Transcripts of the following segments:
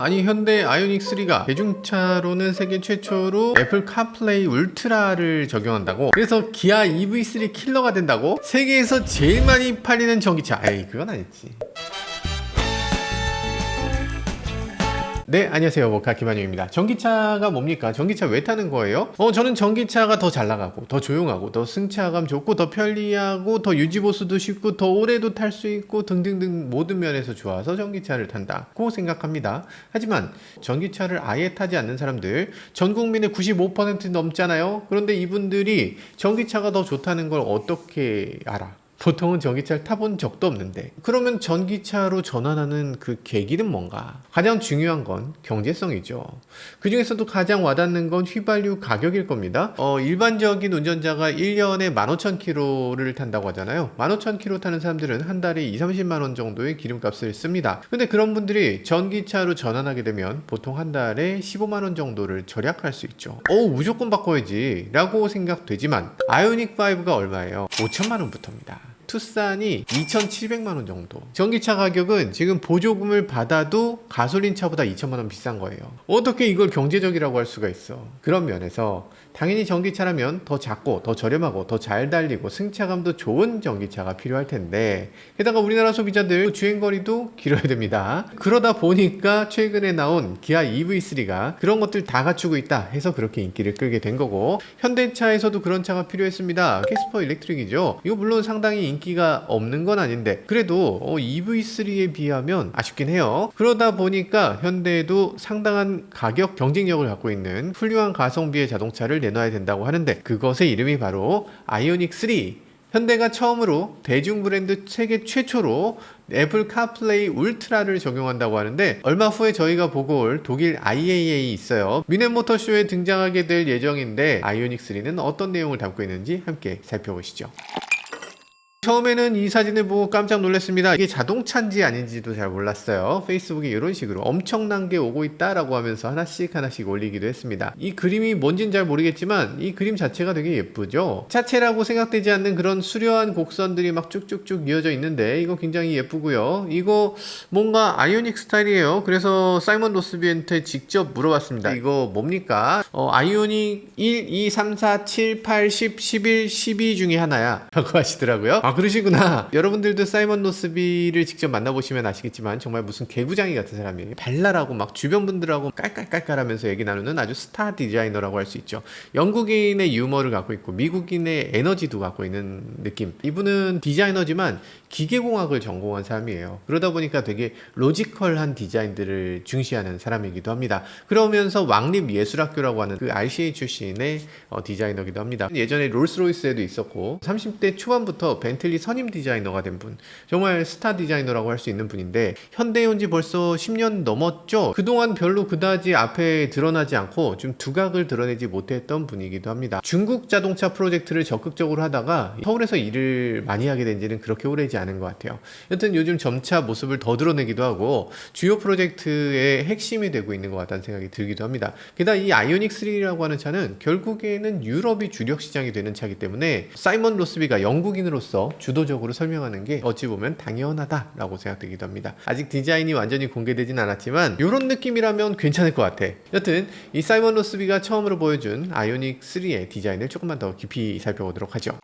아니 현대 아이오닉 3가 대중차로는 세계 최초로 애플 카플레이 울트라를 적용한다고? 그래서 기아 EV3 킬러가 된다고? 세계에서 제일 많이 팔리는 전기차. 에이 그건 아니지. 네, 안녕하세요. 모카 김한용입니다. 전기차가 뭡니까? 전기차 왜 타는 거예요? 저는 전기차가 더 잘 나가고, 더 조용하고, 더 승차감 좋고, 더 편리하고, 더 유지보수도 쉽고, 더 오래도 탈 수 있고, 등등등 모든 면에서 좋아서 전기차를 탄다고 생각합니다. 하지만 전기차를 아예 타지 않는 사람들, 전 국민의 95% 넘잖아요? 그런데 이분들이 전기차가 더 좋다는 걸 어떻게 알아? 보통은 전기차를 타본 적도 없는데, 그러면 전기차로 전환하는 그 계기는 뭔가? 가장 중요한 건 경제성이죠. 그 중에서도 가장 와닿는 건 휘발유 가격일 겁니다. 일반적인 운전자가 1년에 15,000km를 탄다고 하잖아요. 15,000km 타는 사람들은 한 달에 20-30만원 정도의 기름값을 씁니다. 근데 그런 분들이 전기차로 전환하게 되면 보통 한 달에 15만원 정도를 절약할 수 있죠. 무조건 바꿔야지 라고 생각되지만 아이오닉5가 얼마예요? 5천만원부터입니다. 투싼이 2,700만원 정도. 전기차 가격은 지금 보조금을 받아도 가솔린 차보다 2천만원 비싼 거예요. 어떻게 이걸 경제적이라고 할 수가 있어? 그런 면에서 당연히 전기차라면 더 작고 더 저렴하고 더 잘 달리고 승차감도 좋은 전기차가 필요할 텐데, 게다가 우리나라 소비자들 주행거리도 길어야 됩니다. 그러다 보니까 최근에 나온 기아 EV3가 그런 것들 다 갖추고 있다 해서 그렇게 인기를 끌게 된 거고, 현대차에서도 그런 차가 필요했습니다. 캐스퍼 일렉트릭이죠. 이거 물론 상당히 인기가 없는 건 아닌데 그래도 EV3에 비하면 아쉽긴 해요. 그러다 보니까 현대도 상당한 가격 경쟁력을 갖고 있는 훌륭한 가성비의 자동차를 내놔야 된다고 하는데, 그것의 이름이 바로 아이오닉 3. 현대가 처음으로 대중 브랜드 세계 최초로 애플 카플레이 울트라를 적용한다고 하는데, 얼마 후에 저희가 보고 올 독일 IAA 있어요. 뮌헨 모터쇼에 등장하게 될 예정인데, 아이오닉 3는 어떤 내용을 담고 있는지 함께 살펴보시죠. 처음에는 이 사진을 보고 깜짝 놀랐습니다. 이게 자동차인지 아닌지도 잘 몰랐어요. 페이스북에 이런 식으로 엄청난 게 오고 있다라고 하면서 하나씩 올리기도 했습니다. 이 그림이 뭔진 잘 모르겠지만 이 그림 자체가 되게 예쁘죠. 차체라고 생각되지 않는 그런 수려한 곡선들이 막 쭉쭉쭉 이어져 있는데 이거 굉장히 예쁘고요. 이거 뭔가 아이오닉 스타일이에요. 그래서 사이먼 로스비한테 직접 물어봤습니다. 이거 뭡니까? 아이오닉 1, 2, 3, 4, 7, 8, 10, 11, 12 중에 하나야 라고 하시더라고요. 그러시구나. 여러분들도 사이먼 노스비를 직접 만나보시면 아시겠지만 정말 무슨 개구장이 같은 사람이에요. 발랄하고 막 주변 분들하고 깔깔깔깔하면서 얘기 나누는 아주 스타 디자이너라고 할 수 있죠. 영국인의 유머를 갖고 있고 미국인의 에너지도 갖고 있는 느낌. 이분은 디자이너지만 기계공학을 전공한 사람이에요. 그러다 보니까 되게 로지컬한 디자인들을 중시하는 사람이기도 합니다. 그러면서 왕립예술학교라고 하는 그 RCA 출신의 디자이너기도 합니다. 예전에 롤스로이스에도 있었고 30대 초반부터 벤틀리 선임 디자이너가 된 분, 정말 스타 디자이너라고 할 수 있는 분인데 현대에 온 지 벌써 10년 넘었죠. 그동안 별로 그다지 앞에 드러나지 않고 좀 두각을 드러내지 못했던 분이기도 합니다. 중국 자동차 프로젝트를 적극적으로 하다가 서울에서 일을 많이 하게 된 지는 그렇게 오래지 않은 것 같아요. 여튼 요즘 점차 모습을 더 드러내기도 하고 주요 프로젝트의 핵심이 되고 있는 것 같다는 생각이 들기도 합니다. 게다가 이 아이오닉 3라고 하는 차는 결국에는 유럽이 주력 시장이 되는 차이기 때문에 사이먼 로스비가 영국인으로서 주도적으로 설명하는 게 어찌 보면 당연하다라고 생각되기도 합니다. 아직 디자인이 완전히 공개되진 않았지만 이런 느낌이라면 괜찮을 것 같아. 여튼 이 사이먼 로스비가 처음으로 보여준 아이오닉 3의 디자인을 조금만 더 깊이 살펴보도록 하죠.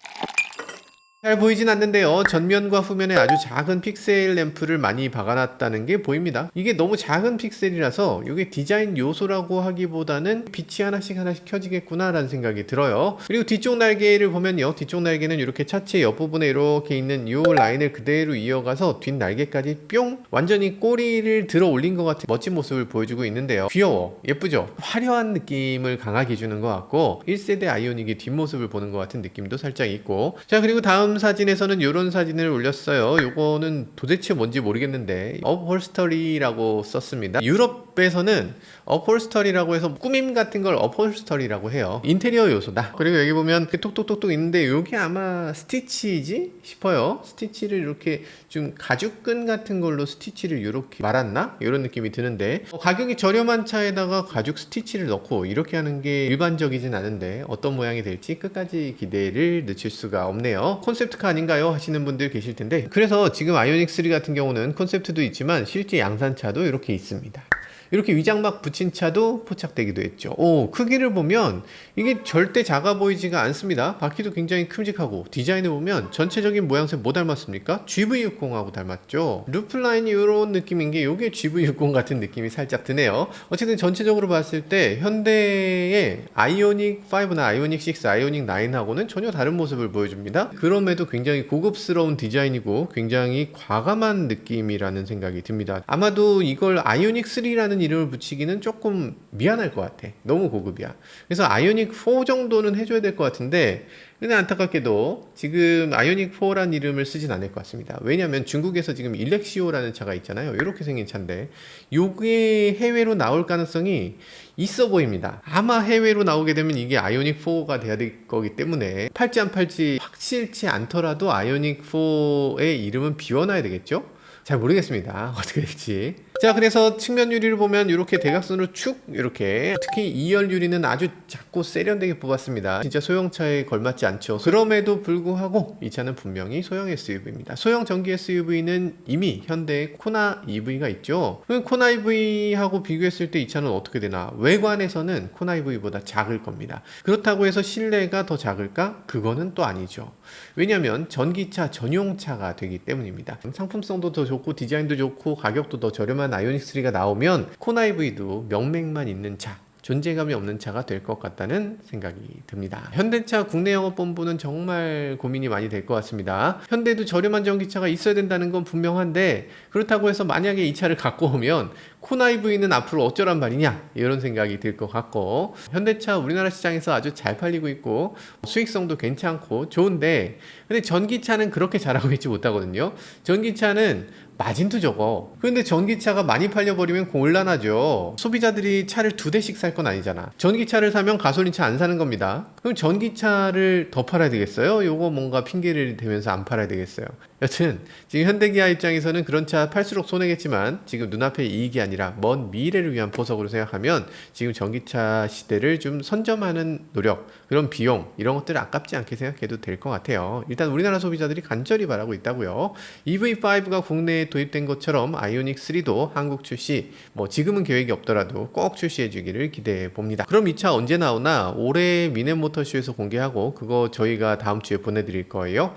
잘 보이진 않는데요. 전면과 후면에 아주 작은 픽셀 램프를 많이 박아놨다는 게 보입니다. 이게 너무 작은 픽셀이라서 이게 디자인 요소라고 하기보다는 빛이 하나씩 켜지겠구나 라는 생각이 들어요. 그리고 뒤쪽 날개를 보면요, 뒤쪽 날개는 이렇게 차체 옆부분에 이렇게 있는 이 라인을 그대로 이어가서 뒷 날개까지 뿅 완전히 꼬리를 들어 올린 것 같은 멋진 모습을 보여주고 있는데요. 귀여워, 예쁘죠? 화려한 느낌을 강하게 주는 것 같고 1세대 아이오닉의 뒷모습을 보는 것 같은 느낌도 살짝 있고, 자 그리고 다음 사진에서는 이런 사진을 올렸어요. 요거는 도대체 뭔지 모르겠는데 업홀스터리라고 썼습니다. 유럽에서는 업홀스터리라고 해서 꾸밈 같은 걸 업홀스터리라고 해요. 인테리어 요소다. 그리고 여기 보면 톡톡톡톡 있는데 요게 아마 스티치이지 싶어요. 스티치를 이렇게 좀 가죽끈 같은 걸로 스티치를 이렇게 말았나? 이런 느낌이 드는데 가격이 저렴한 차에다가 가죽 스티치를 넣고 이렇게 하는 게 일반적이진 않은데 어떤 모양이 될지 끝까지 기대를 늦출 수가 없네요. 콘셉트카 아닌가요? 하시는 분들 계실 텐데, 그래서 지금 아이오닉 3 같은 경우는 콘셉트도 있지만 실제 양산차도 이렇게 있습니다. 이렇게 위장막 붙인 차도 포착되기도 했죠. 크기를 보면 이게 절대 작아 보이지가 않습니다. 바퀴도 굉장히 큼직하고 디자인을 보면 전체적인 모양새 뭐 닮았습니까? GV60하고 닮았죠. 루프라인이 이런 느낌인 게 이게 GV60 같은 느낌이 살짝 드네요. 어쨌든 전체적으로 봤을 때 현대의 아이오닉 5나 아이오닉 6, 아이오닉 9하고는 전혀 다른 모습을 보여줍니다. 그럼에도 굉장히 고급스러운 디자인이고 굉장히 과감한 느낌이라는 생각이 듭니다. 아마도 이걸 아이오닉 3라는 이름을 붙이기는 조금 미안할 것 같아. 너무 고급이야. 그래서 아이오닉 4 정도는 해줘야 될 것 같은데, 근데 안타깝게도 지금 아이오닉 4라는 이름을 쓰진 않을 것 같습니다. 왜냐면 중국에서 지금 일렉시오라는 차가 있잖아요. 이렇게 생긴 차인데 요게 해외로 나올 가능성이 있어 보입니다. 아마 해외로 나오게 되면 이게 아이오닉 4가 돼야 될 거기 때문에 팔지 안 팔지 확실치 않더라도 아이오닉 4의 이름은 비워놔야 되겠죠? 잘 모르겠습니다. 어떻게 될지. 자, 그래서 측면 유리를 보면 이렇게 대각선으로 축 이렇게, 특히 2열 유리는 아주 작고 세련되게 뽑았습니다. 진짜 소형차에 걸맞지 않죠. 그럼에도 불구하고 이 차는 분명히 소형 SUV입니다. 소형 전기 SUV는 이미 현대의 코나 EV가 있죠. 그럼 코나 EV하고 비교했을 때 이 차는 어떻게 되나? 외관에서는 코나 EV보다 작을 겁니다. 그렇다고 해서 실내가 더 작을까? 그거는 또 아니죠. 왜냐면 전기차 전용차가 되기 때문입니다. 상품성도 더 좋고 디자인도 좋고 가격도 더 저렴한 아이오닉 3가 나오면 코나 EV도 명맥만 있는 차, 존재감이 없는 차가 될 것 같다는 생각이 듭니다. 현대차 국내 영업본부는 정말 고민이 많이 될 것 같습니다. 현대도 저렴한 전기차가 있어야 된다는 건 분명한데, 그렇다고 해서 만약에 이 차를 갖고 오면 코나 EV는 앞으로 어쩌란 말이냐, 이런 생각이 들 것 같고, 현대차 우리나라 시장에서 아주 잘 팔리고 있고 수익성도 괜찮고 좋은데, 근데 전기차는 그렇게 잘하고 있지 못하거든요. 전기차는 마진도 적어. 그런데 전기차가 많이 팔려버리면 곤란하죠. 소비자들이 차를 2대씩 살 건 아니잖아. 전기차를 사면 가솔린차 안 사는 겁니다. 그럼 전기차를 더 팔아야 되겠어요? 요거 뭔가 핑계를 대면서 안 팔아야 되겠어요. 여튼 지금 현대기아 입장에서는 그런 차 팔수록 손해겠지만, 지금 눈앞의 이익이 아니라 먼 미래를 위한 보석으로 생각하면 지금 전기차 시대를 좀 선점하는 노력, 그런 비용, 이런 것들을 아깝지 않게 생각해도 될 것 같아요. 일단 우리나라 소비자들이 간절히 바라고 있다고요. EV5가 국내에 도입된 것처럼 아이오닉 3도 한국 출시, 지금은 계획이 없더라도 꼭 출시해 주기를 기대해 봅니다. 그럼 이 차 언제 나오나? 올해 미네모터쇼에서 공개하고 그거 저희가 다음 주에 보내드릴 거예요.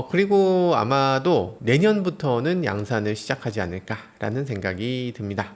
그리고 아마도 내년부터는 양산을 시작하지 않을까라는 생각이 듭니다.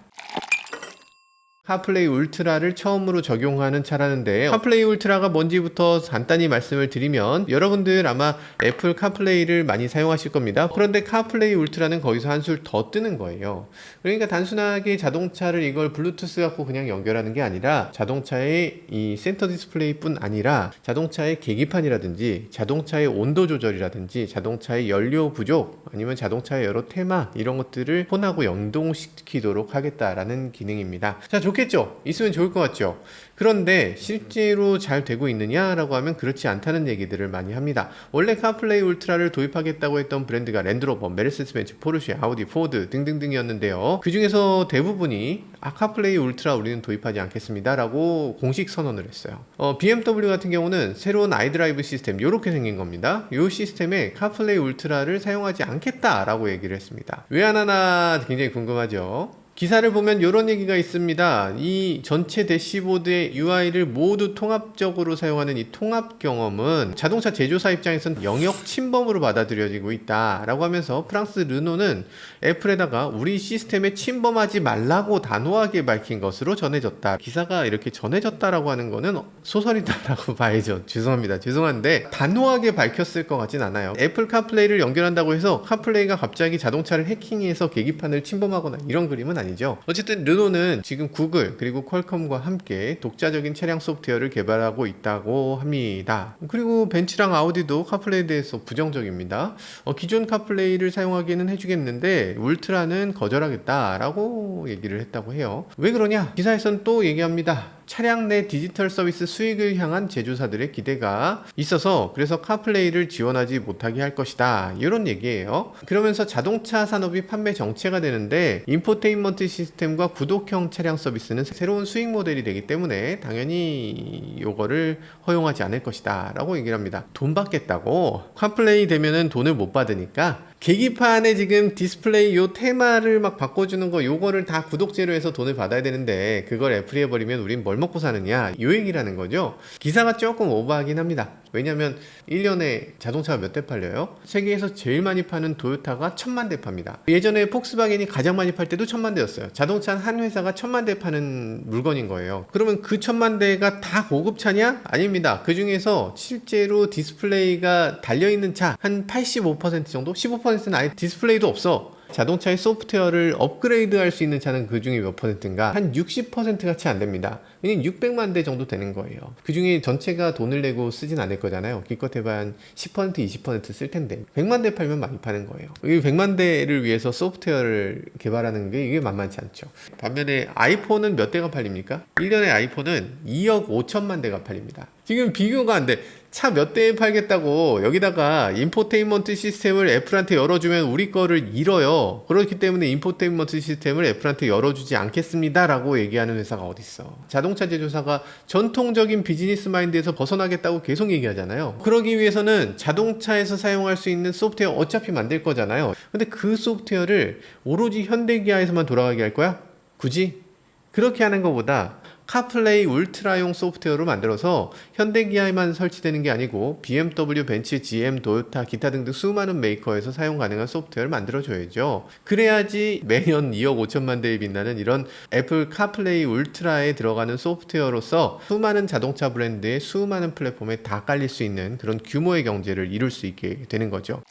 카플레이 울트라를 처음으로 적용하는 차라는데, 카플레이 울트라가 뭔지부터 간단히 말씀을 드리면, 여러분들 아마 애플 카플레이를 많이 사용하실 겁니다. 그런데 카플레이 울트라는 거기서 한술 더 뜨는 거예요. 그러니까 단순하게 자동차를 이걸 블루투스 갖고 그냥 연결하는 게 아니라, 자동차의 이 센터 디스플레이 뿐 아니라 자동차의 계기판이라든지 자동차의 온도 조절이라든지 자동차의 연료 부족, 아니면 자동차의 여러 테마, 이런 것들을 폰하고 연동시키도록 하겠다라는 기능입니다. 자, 좋겠죠? 있으면 좋을 것 같죠? 그런데 실제로 잘 되고 있느냐라고 하면 그렇지 않다는 얘기들을 많이 합니다. 원래 카플레이 울트라를 도입하겠다고 했던 브랜드가 랜드로버, 메르세데스 벤츠, 포르쉐, 아우디, 포드 등등등이었는데요. 그 중에서 대부분이 카플레이 울트라 우리는 도입하지 않겠습니다 라고 공식 선언을 했어요. BMW 같은 경우는 새로운 아이드라이브 시스템, 이렇게 생긴 겁니다. 이 시스템에 카플레이 울트라를 사용하지 않겠다라고 얘기를 했습니다. 왜 안 하나 굉장히 궁금하죠? 기사를 보면 이런 얘기가 있습니다. 이 전체 대시보드의 UI를 모두 통합적으로 사용하는 이 통합 경험은 자동차 제조사 입장에서는 영역 침범으로 받아들여지고 있다라고 하면서, 프랑스 르노는 애플에다가 우리 시스템에 침범하지 말라고 단호하게 밝힌 것으로 전해졌다. 기사가 이렇게 전해졌다라고 하는 거는 소설이다라고 봐야죠. 죄송한데 단호하게 밝혔을 것 같진 않아요. 애플 카플레이를 연결한다고 해서 카플레이가 갑자기 자동차를 해킹해서 계기판을 침범하거나 이런 그림은 아니에요. 어쨌든 르노는 지금 구글 그리고 퀄컴과 함께 독자적인 차량 소프트웨어를 개발하고 있다고 합니다. 그리고 벤츠랑 아우디도 카플레이에 대해서 부정적입니다. 기존 카플레이를 사용하기는 해주겠는데 울트라는 거절하겠다라고 얘기를 했다고 해요. 왜 그러냐? 기사에서는 또 얘기합니다. 차량 내 디지털 서비스 수익을 향한 제조사들의 기대가 있어서 그래서 카플레이를 지원하지 못하게 할 것이다, 이런 얘기예요. 그러면서 자동차 산업이 판매 정체가 되는데 인포테인먼트 시스템과 구독형 차량 서비스는 새로운 수익 모델이 되기 때문에 당연히 이거를 허용하지 않을 것이다 라고 얘기를 합니다. 돈 받겠다고? 카플레이 되면은 돈을 못 받으니까 계기판에 지금 디스플레이 요 테마를 막 바꿔주는 거 요거를 다 구독제로 해서 돈을 받아야 되는데 그걸 애플이 해버리면 우린 뭘 먹고 사느냐 요 얘기라는 거죠. 기사가 조금 오버하긴 합니다. 왜냐면 1년에 자동차가 몇 대 팔려요? 세계에서 제일 많이 파는 도요타가 1000만 대 팝니다. 예전에 폭스바겐이 가장 많이 팔 때도 1000만 대였어요. 자동차는 한 회사가 1000만 대 파는 물건인 거예요. 그러면 그 1000만 대가 다 고급차냐? 아닙니다. 그 중에서 실제로 디스플레이가 달려있는 차 한 85% 정도? 15%는 아예 디스플레이도 없어. 자동차의 소프트웨어를 업그레이드 할 수 있는 차는 그 중에 몇 퍼센트인가? 한 60%가 채 안 됩니다. 왜냐면 600만 대 정도 되는 거예요. 그 중에 전체가 돈을 내고 쓰진 않을 거잖아요. 기껏 해봐 한 10%, 20%쓸 텐데 100만 대 팔면 많이 파는 거예요. 이 100만 대를 위해서 소프트웨어를 개발하는 게 이게 만만치 않죠. 반면에 아이폰은 몇 대가 팔립니까? 1년에 아이폰은 2억 5천만 대가 팔립니다. 지금 비교가 안 돼. 차 몇 대에 팔겠다고 여기다가 인포테인먼트 시스템을 애플한테 열어주면 우리 거를 잃어요. 그렇기 때문에 인포테인먼트 시스템을 애플한테 열어주지 않겠습니다 라고 얘기하는 회사가 어딨어. 자동차 제조사가 전통적인 비즈니스 마인드에서 벗어나겠다고 계속 얘기하잖아요. 그러기 위해서는 자동차에서 사용할 수 있는 소프트웨어 어차피 만들 거잖아요. 근데 그 소프트웨어를 오로지 현대기아에서만 돌아가게 할 거야? 굳이? 그렇게 하는 것보다 카플레이 울트라용 소프트웨어로 만들어서 현대기아에만 설치되는 게 아니고 BMW, 벤츠, GM, 도요타, 기타 등등 수많은 메이커에서 사용 가능한 소프트웨어를 만들어줘야죠. 그래야지 매년 2억 5천만 대에 빛나는 이런 애플 카플레이 울트라에 들어가는 소프트웨어로서 수많은 자동차 브랜드의 수많은 플랫폼에 다 깔릴 수 있는 그런 규모의 경제를 이룰 수 있게 되는 거죠.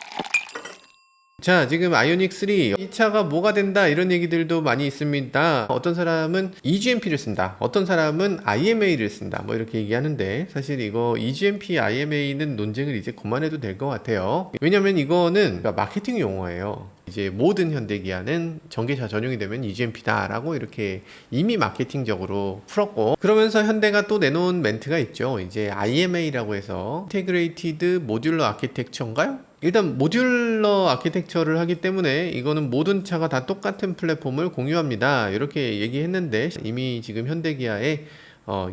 자, 지금 아이오닉 3 이 차가 뭐가 된다 이런 얘기들도 많이 있습니다. 어떤 사람은 EGMP를 쓴다, 어떤 사람은 IMA를 쓴다 뭐 이렇게 얘기하는데 사실 이거 EGMP, IMA는 논쟁을 이제 그만해도 될 것 같아요. 왜냐면 이거는 마케팅 용어예요. 이제 모든 현대기아는 전기차 전용이 되면 EGMP다 라고 이렇게 이미 마케팅적으로 풀었고, 그러면서 현대가 또 내놓은 멘트가 있죠. 이제 IMA라고 해서 인테그레이티드 모듈러 아키텍처인가요? 일단 모듈러 아키텍처를 하기 때문에 이거는 모든 차가 다 똑같은 플랫폼을 공유합니다 이렇게 얘기했는데, 이미 지금 현대기아에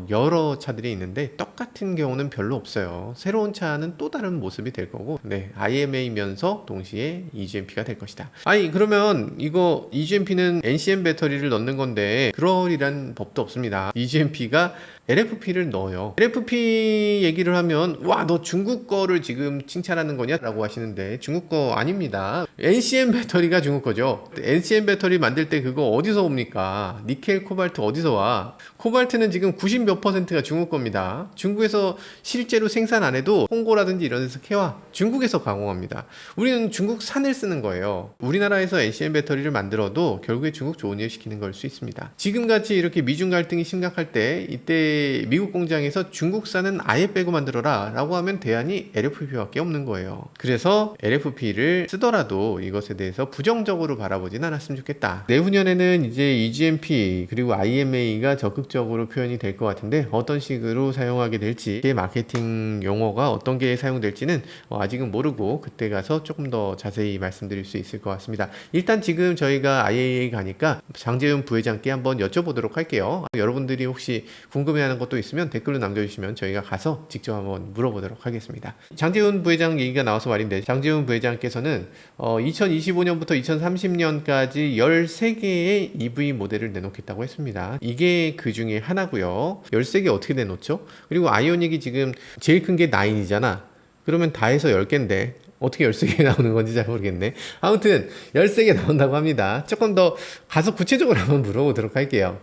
여러 차들이 있는데 똑같은 경우는 별로 없어요. 새로운 차는 또 다른 모습이 될 거고, 네, IMA면서 동시에 EGMP가 될 것이다. 아니 그러면 이거 EGMP는 NCM 배터리를 넣는 건데 그러리란 법도 없습니다. EGMP가 LFP를 넣어요. LFP 얘기를 하면 와, 너 중국 거를 지금 칭찬하는 거냐? 라고 하시는데 중국 거 아닙니다. NCM 배터리가 중국 거죠. NCM 배터리 만들 때 그거 어디서 옵니까? 니켈, 코발트 어디서 와? 코발트는 지금 90 몇 %가 중국 겁니다. 중국에서 실제로 생산 안 해도 홍고라든지 이런 데서 캐와 중국에서 가공합니다. 우리는 중국산을 쓰는 거예요. 우리나라에서 NCM 배터리를 만들어도 결국에 중국 좋은 일 시키는 걸 수 있습니다. 지금같이 이렇게 미중 갈등이 심각할 때 이때 미국 공장에서 중국산은 아예 빼고 만들어라 라고 하면 대안이 LFP밖에 없는 거예요. 그래서 LFP를 쓰더라도 이것에 대해서 부정적으로 바라보진 않았으면 좋겠다. 내후년에는 이제 EGMP 그리고 IMA가 적극적으로 표현이 될 것 같은데 어떤 식으로 사용하게 될지, 마케팅 용어가 어떤 게 사용될지는 아직은 모르고 그때 가서 조금 더 자세히 말씀드릴 수 있을 것 같습니다. 일단 지금 저희가 IAA 가니까 장재훈 부회장께 한번 여쭤보도록 할게요. 여러분들이 혹시 궁금해하는 것도 있으면 댓글로 남겨주시면 저희가 가서 직접 한번 물어보도록 하겠습니다. 장재훈 부회장 얘기가 나와서 말인데, 장재훈 부회장께서는 2025년부터 2030년까지 13개의 EV 모델을 내놓겠다고 했습니다. 이게 그 중에 하나고요. 13개 어떻게 내놓죠? 그리고 아이오닉이 지금 제일 큰 게 9이잖아. 그러면 다 해서 10개인데 어떻게 13개 나오는 건지 잘 모르겠네. 아무튼 13개 나온다고 합니다. 조금 더 가서 구체적으로 한번 물어보도록 할게요.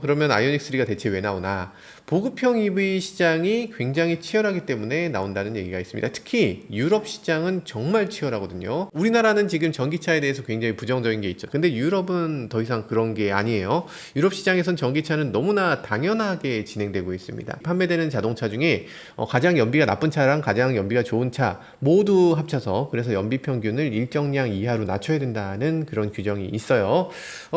그러면 아이오닉 3가 대체 왜 나오나? 보급형 EV 시장이 굉장히 치열하기 때문에 나온다는 얘기가 있습니다. 특히 유럽 시장은 정말 치열하거든요. 우리나라는 지금 전기차에 대해서 굉장히 부정적인 게 있죠. 근데 유럽은 더 이상 그런 게 아니에요. 유럽 시장에선 전기차는 너무나 당연하게 진행되고 있습니다. 판매되는 자동차 중에 가장 연비가 나쁜 차랑 가장 연비가 좋은 차 모두 합쳐서, 그래서 연비 평균을 일정량 이하로 낮춰야 된다는 그런 규정이 있어요.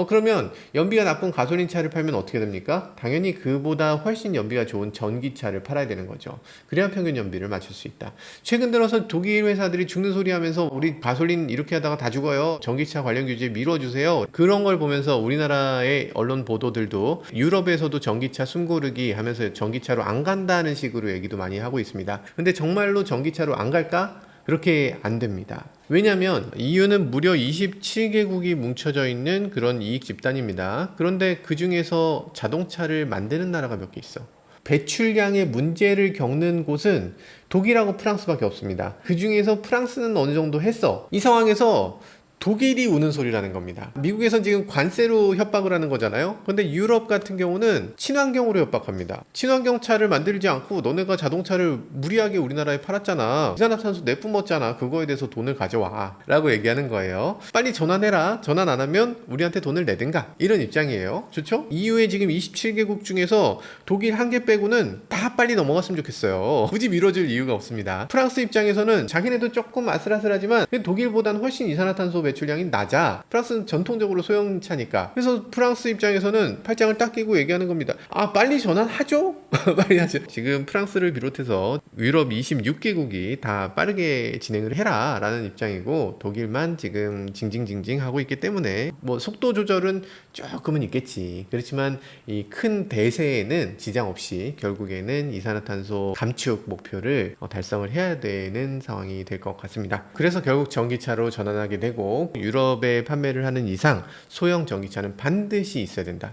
그러면 연비가 나쁜 가솔린 차를 팔면 어떻게 됩니까? 당연히 그보다 훨씬 연비가 좋은 전기차를 팔아야 되는 거죠. 그래야 평균 연비를 맞출 수 있다. 최근 들어서 독일 회사들이 죽는 소리 하면서 우리 가솔린 이렇게 하다가 다 죽어요, 전기차 관련 규제 밀어주세요, 그런 걸 보면서 우리나라의 언론 보도들도 유럽에서도 전기차 숨고르기 하면서 전기차로 안 간다는 식으로 얘기도 많이 하고 있습니다. 근데 정말로 전기차로 안 갈까? 그렇게 안 됩니다. 왜냐면 EU는 무려 27개국이 뭉쳐져 있는 그런 이익 집단입니다. 그런데 그 중에서 자동차를 만드는 나라가 몇 개 있어. 배출량의 문제를 겪는 곳은 독일하고 프랑스밖에 없습니다. 그 중에서 프랑스는 어느 정도 했어. 이 상황에서 독일이 우는 소리라는 겁니다. 미국에선 지금 관세로 협박을 하는 거잖아요. 근데 유럽 같은 경우는 친환경으로 협박합니다. 친환경 차를 만들지 않고 너네가 자동차를 무리하게 우리나라에 팔았잖아. 이산화탄소 내뿜었잖아. 그거에 대해서 돈을 가져와 라고 얘기하는 거예요. 빨리 전환해라. 전환 안 하면 우리한테 돈을 내든가, 이런 입장이에요. 좋죠? EU의 지금 27개국 중에서 독일 한 개 빼고는 다 빨리 넘어갔으면 좋겠어요. 굳이 미뤄질 이유가 없습니다. 프랑스 입장에서는 자기네도 조금 아슬아슬하지만 독일보다는 훨씬 이산화탄소 배출량이 낮아. 프랑스는 전통적으로 소형차니까. 그래서 프랑스 입장에서는 팔짱을 딱 끼고 얘기하는 겁니다. 아, 빨리 전환하죠? 빨리 하죠. 지금 프랑스를 비롯해서 유럽 26개국이 다 빠르게 진행을 해라 라는 입장이고, 독일만 지금 징징징징 하고 있기 때문에 뭐 속도 조절은 조금은 있겠지. 그렇지만 이 큰 대세에는 지장 없이 결국에는 이산화탄소 감축 목표를 달성을 해야 되는 상황이 될 것 같습니다. 그래서 결국 전기차로 전환하게 되고, 유럽에 판매를 하는 이상 소형 전기차는 반드시 있어야 된다.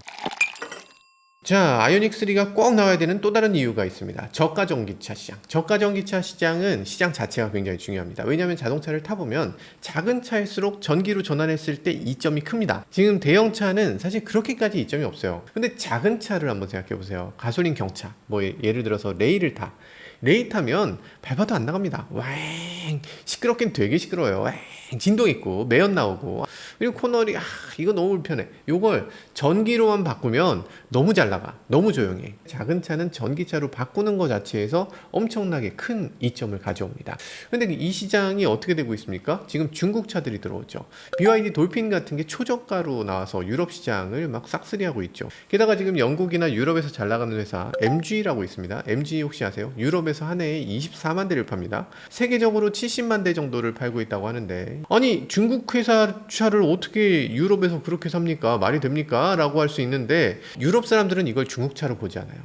자, 아이오닉3가 꼭 나와야 되는 또 다른 이유가 있습니다. 저가 전기차 시장. 저가 전기차 시장은 시장 자체가 굉장히 중요합니다. 왜냐하면 자동차를 타보면 작은 차일수록 전기로 전환했을 때 이점이 큽니다. 지금 대형차는 사실 그렇게까지 이점이 없어요. 근데 작은 차를 한번 생각해 보세요. 가솔린 경차, 뭐 예를 들어서 레이를 타. 레이 타면 밟아도 안 나갑니다. 와잉, 시끄럽긴 되게 시끄러워요. 와잉, 진동 있고 매연 나오고, 그리고 코너리 이거 너무 불편해. 요걸 전기로만 바꾸면 너무 잘 나가, 너무 조용해. 작은 차는 전기차로 바꾸는 것 자체에서 엄청나게 큰 이점을 가져옵니다. 근데 이 시장이 어떻게 되고 있습니까? 지금 중국 차들이 들어오죠. BYD 돌핀 같은 게 초저가로 나와서 유럽 시장을 막 싹쓸이하고 있죠. 게다가 지금 영국이나 유럽에서 잘 나가는 회사 MG라고 있습니다. MG 혹시 아세요? 유럽에서 한 해에 24만 대를 팝니다. 세계적으로 70만 대 정도를 팔고 있다고 하는데, 아니 중국 회사 차를 어떻게 유럽에서 그렇게 삽니까? 말이 됩니까? 라고 할 수 있는데, 유럽 사람들은 이걸 중국 차로 보지 않아요.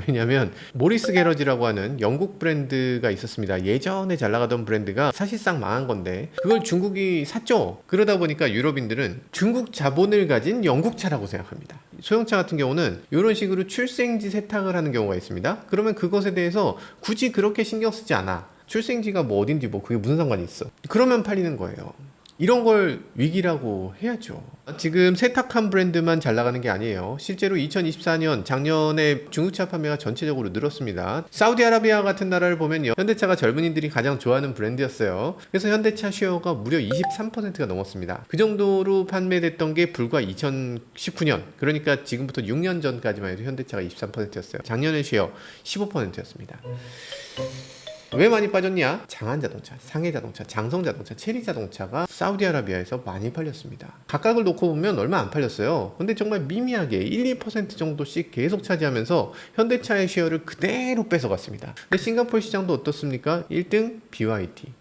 왜냐면 모리스 게러지라고 하는 영국 브랜드가 있었습니다. 예전에 잘 나가던 브랜드가 사실상 망한 건데 그걸 중국이 샀죠. 그러다 보니까 유럽인들은 중국 자본을 가진 영국 차라고 생각합니다. 소형차 같은 경우는 이런 식으로 출생지 세탁을 하는 경우가 있습니다. 그러면 그것에 대해서 굳이 그렇게 신경 쓰지 않아. 출생지가 뭐 어딘지 뭐 그게 무슨 상관이 있어. 그러면 팔리는 거예요. 이런 걸 위기라고 해야죠. 지금 세탁한 브랜드만 잘 나가는 게 아니에요. 실제로 2024년 작년에 중국차 판매가 전체적으로 늘었습니다. 사우디아라비아 같은 나라를 보면요, 현대차가 젊은이들이 가장 좋아하는 브랜드였어요. 그래서 현대차 쉐어가 무려 23%가 넘었습니다. 그 정도로 판매됐던 게 불과 2019년, 그러니까 지금부터 6년 전까지만 해도 현대차가 23%였어요. 작년의 쉐어 15%였습니다. 왜 많이 빠졌냐? 장한자동차, 상해자동차, 장성자동차, 체리자동차가 사우디아라비아에서 많이 팔렸습니다. 각각을 놓고 보면 얼마 안 팔렸어요. 근데 정말 미미하게 1, 2% 정도씩 계속 차지하면서 현대차의 쉐어를 그대로 뺏어갔습니다. 근데 싱가포르 시장도 어떻습니까? 1등 BYD.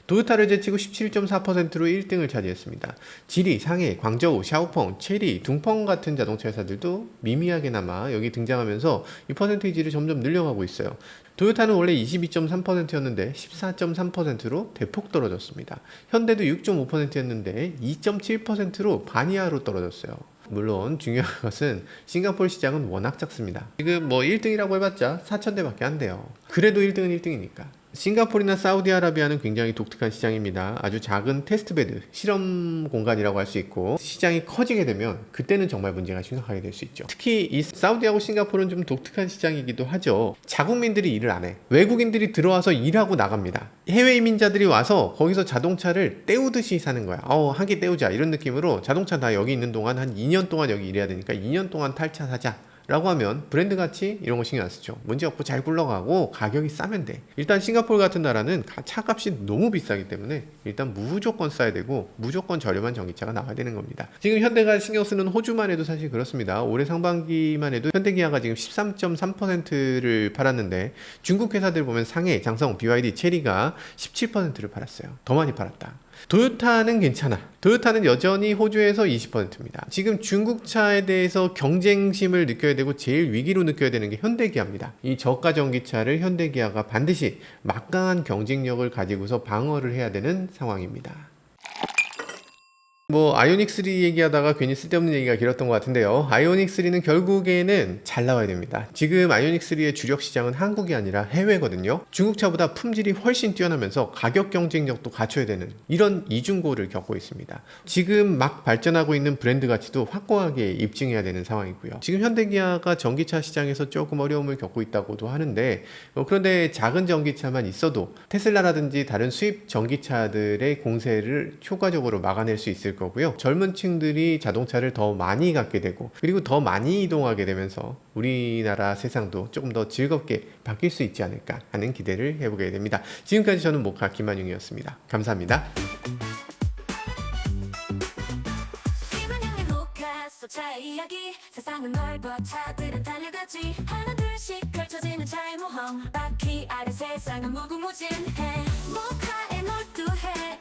도요타를 제치고 17.4%로 1등을 차지했습니다. 지리, 상해, 광저우, 샤오펑, 체리, 둥펑 같은 자동차 회사들도 미미하게나마 여기 등장하면서 이 퍼센테이지를 점점 늘려가고 있어요. 도요타는 원래 22.3%였는데 14.3%로 대폭 떨어졌습니다. 현대도 6.5%였는데 2.7%로 반 이하로 떨어졌어요. 물론 중요한 것은 싱가포르 시장은 워낙 작습니다. 지금 뭐 1등이라고 해봤자 4,000대밖에 안 돼요. 그래도 1등은 1등이니까. 싱가포르나 사우디아라비아는 굉장히 독특한 시장입니다. 아주 작은 테스트베드, 실험 공간이라고 할 수 있고, 시장이 커지게 되면 그때는 정말 문제가 심각하게 될 수 있죠. 특히 이 사우디하고 싱가포르는 좀 독특한 시장이기도 하죠. 자국민들이 일을 안 해. 외국인들이 들어와서 일하고 나갑니다. 해외 이민자들이 와서 거기서 자동차를 때우듯이 사는 거야. 한 개 때우자 이런 느낌으로 자동차 다 여기 있는 동안 한 2년 동안 여기 일해야 되니까 2년 동안 탈차 사자 라고 하면 브랜드 가치 이런 거 신경 안 쓰죠. 문제없고 잘 굴러가고 가격이 싸면 돼. 일단 싱가포르 같은 나라는 차값이 너무 비싸기 때문에 일단 무조건 싸야 되고 무조건 저렴한 전기차가 나와야 되는 겁니다. 지금 현대가 신경 쓰는 호주만 해도 사실 그렇습니다. 올해 상반기만 해도 현대기아가 지금 13.3%를 팔았는데 중국 회사들 보면 상해, 장성, BYD, 체리가 17%를 팔았어요. 더 많이 팔았다. 토요타는 괜찮아. 토요타는 여전히 호주에서 20%입니다. 지금 중국차에 대해서 경쟁심을 느껴야 되고 제일 위기로 느껴야 되는 게 현대기아입니다. 이 저가 전기차를 현대기아가 반드시 막강한 경쟁력을 가지고서 방어를 해야 되는 상황입니다. 아이오닉3 얘기하다가 괜히 쓸데없는 얘기가 길었던 것 같은데요. 아이오닉3는 결국에는 잘 나와야 됩니다. 지금 아이오닉3의 주력 시장은 한국이 아니라 해외거든요. 중국차보다 품질이 훨씬 뛰어나면서 가격 경쟁력도 갖춰야 되는 이런 이중고를 겪고 있습니다. 지금 막 발전하고 있는 브랜드 가치도 확고하게 입증해야 되는 상황이고요. 지금 현대기아가 전기차 시장에서 조금 어려움을 겪고 있다고도 하는데 그런데 작은 전기차만 있어도 테슬라라든지 다른 수입 전기차들의 공세를 효과적으로 막아낼 수 있을 거고요. 젊은 층들이 자동차를 더 많이 갖게 되고 그리고 더 많이 이동하게 되면서 우리나라 세상도 조금 더 즐겁게 바뀔 수 있지 않을까 하는 기대를 해보게 됩니다. 지금까지 저는 모카 김한용이었습니다. 감사합니다. 차의 이야기 세상은 넓어 차들은 달려가지 하나 둘씩 펼쳐지는 차의 모험 바퀴 아래 세상은 무궁무진해 모카에 몰두해